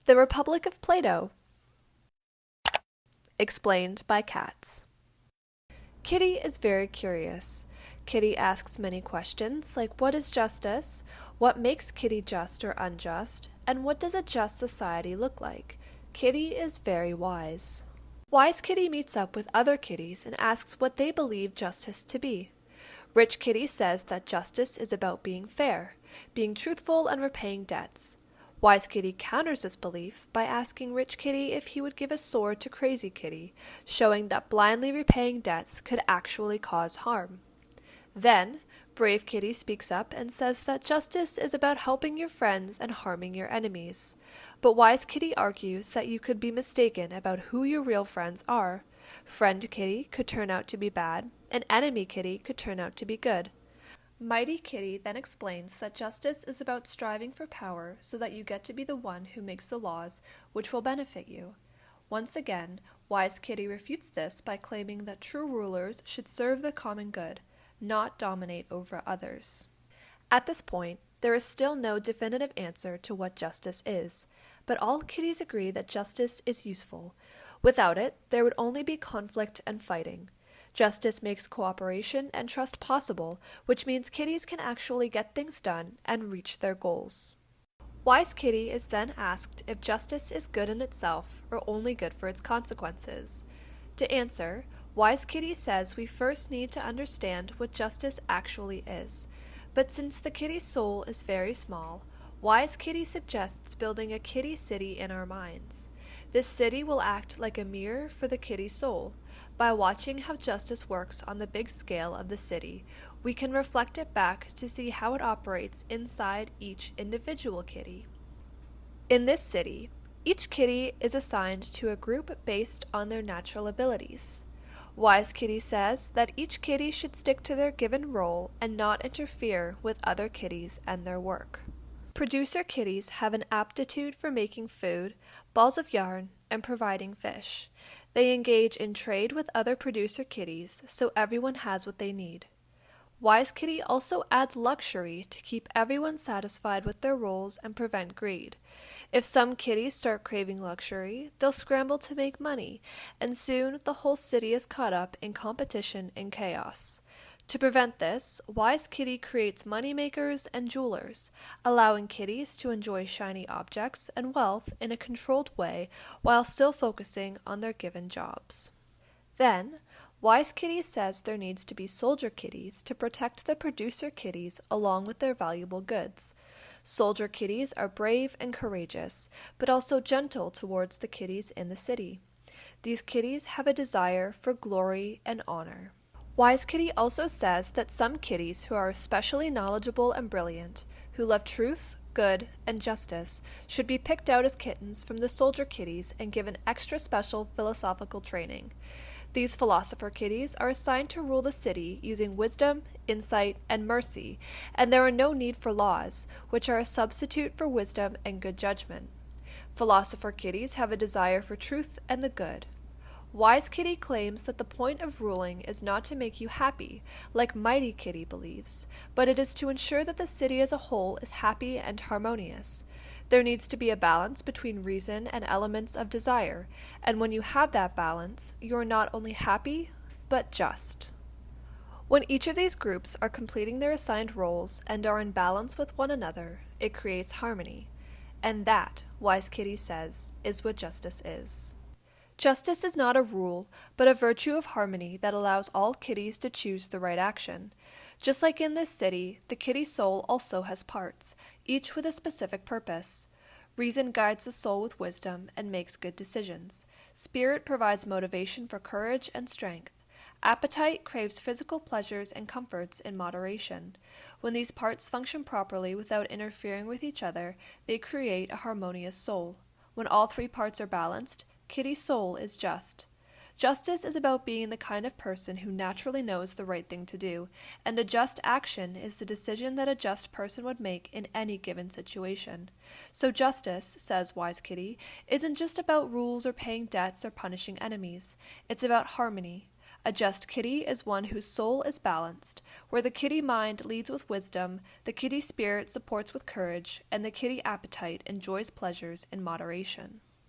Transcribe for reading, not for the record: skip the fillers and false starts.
The Republic of Plato. Explained by Cats. Kitty is very curious. Kitty asks many questions, like what is justice, what makes Kitty just or unjust, and what does a just society look like? Kitty is very wise. Wise Kitty meets up with other kitties and asks what they believe justice to be. Rich Kitty says that justice is about being fair, being truthful and repaying debts. Wise Kitty counters this belief by asking Rich Kitty if he would give a sword to Crazy Kitty, showing that blindly repaying debts could actually cause harm. Then, Brave Kitty speaks up and says that justice is about helping your friends and harming your enemies. But Wise Kitty argues that you could be mistaken about who your real friends are. Friend Kitty could turn out to be bad, and Enemy Kitty could turn out to be good. Mighty Kitty then explains that justice is about striving for power so that you get to be the one who makes the laws which will benefit you. Once again, Wise Kitty refutes this by claiming that true rulers should serve the common good, not dominate over others. At this point, there is still no definitive answer to what justice is, but all kitties agree that justice is useful. Without it, there would only be conflict and fighting. Justice makes cooperation and trust possible, which means kitties can actually get things done and reach their goals. Wise Kitty is then asked if justice is good in itself or only good for its consequences. To answer, Wise Kitty says we first need to understand what justice actually is. But since the kitty soul is very small, Wise Kitty suggests building a kitty city in our minds. This city will act like a mirror for the kitty soul. By watching how justice works on the big scale of the city, we can reflect it back to see how it operates inside each individual kitty. In this city, each kitty is assigned to a group based on their natural abilities. Wise Kitty says that each kitty should stick to their given role and not interfere with other kitties and their work. Producer kitties have an aptitude for making food, balls of yarn, and providing fish. They engage in trade with other producer kitties, so everyone has what they need. Wise Kitty also adds luxury to keep everyone satisfied with their roles and prevent greed. If some kitties start craving luxury, they'll scramble to make money, and soon the whole city is caught up in competition and chaos. To prevent this, Wise Kitty creates moneymakers and jewelers, allowing kitties to enjoy shiny objects and wealth in a controlled way while still focusing on their given jobs. Then, Wise Kitty says there needs to be soldier kitties to protect the producer kitties along with their valuable goods. Soldier kitties are brave and courageous, but also gentle towards the kitties in the city. These kitties have a desire for glory and honor. Wise Kitty also says that some kitties who are especially knowledgeable and brilliant, who love truth, good, and justice, should be picked out as kittens from the soldier kitties and given extra special philosophical training. These philosopher kitties are assigned to rule the city using wisdom, insight, and mercy, and there are no need for laws, which are a substitute for wisdom and good judgment. Philosopher kitties have a desire for truth and the good. Wise Kitty claims that the point of ruling is not to make you happy, like Mighty Kitty believes, but it is to ensure that the city as a whole is happy and harmonious. There needs to be a balance between reason and elements of desire, and when you have that balance, you are not only happy, but just. When each of these groups are completing their assigned roles and are in balance with one another, it creates harmony. And that, Wise Kitty says, is what justice is. Justice is not a rule, but a virtue of harmony that allows all kitties to choose the right action. Just like in this city, the kitty soul also has parts, each with a specific purpose. Reason guides the soul with wisdom and makes good decisions. Spirit provides motivation for courage and strength. Appetite craves physical pleasures and comforts in moderation. When these parts function properly without interfering with each other, they create a harmonious soul. When all three parts are balanced, Kitty soul is just. Justice is about being the kind of person who naturally knows the right thing to do, and a just action is the decision that a just person would make in any given situation. So justice, says Wise Kitty, isn't just about rules or paying debts or punishing enemies. It's about harmony, A just kitty is one whose soul is balanced, where the kitty mind leads with wisdom, the kitty spirit supports with courage, and the kitty appetite enjoys pleasures in moderation.